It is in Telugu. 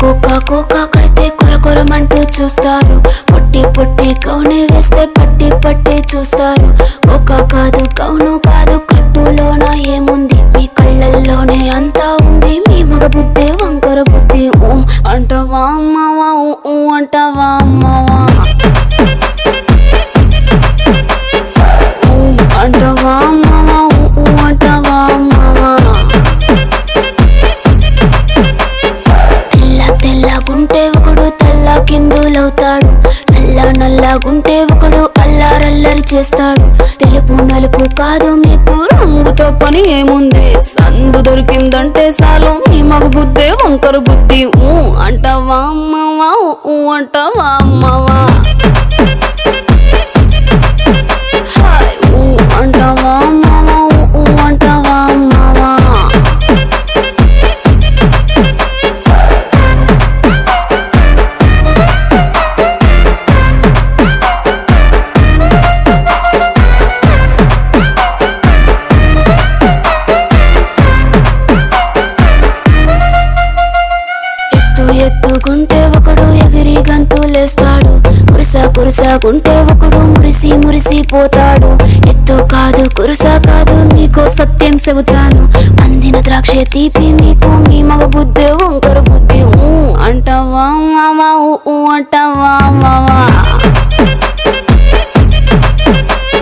కోకా కడితే కొరకొరమంటూ చూస్తారు. పొట్టి పొట్టి కౌనే వేస్తే పట్టి పట్టి చూస్తారు. కోకా కాదు కౌను కాదు కట్టులోన ఏముంది, మీ కళ్ళల్లోనే అంతా ఉంది. మీ మగ బుద్ధి వంకర బుద్ధి. అంటవా అమ్మవా అంటవా అమ్మవా, అంటవా అమ్మవా అంటవా అమ్మవా. తెల్లగుంటే ఒకడు తెల్ల కిందులవుతాడు, నల్లగుంటే ఒకడు అల్లారల్లరి చేస్తాడు. తెలుపు నలుపు కాదు మీకు రంగుతో పని ఏముంది, సందు దొరికిందంటే చాలు మీ మగ బుద్ధే వంకర బుద్ధి. అంటవా అమ్మవా అంటవా అమ్మవా, అంటవా అమ్మవా అంటవా అమ్మవా. ఎత్తుకుంటే ఒకడు ఎగిరి గంతులేస్తాడు, కురుసాగుంటే ఒకడు మురిసి పోతాడు. ఎత్తు కాదు కురుస కాదు మీకు సత్యం చెబుతాను, అందిన ద్రాక్ష తీపి మీకు మీ మగ బుద్ధి వంకర బుద్ధి. అంటవా మావా అంటవా మావా.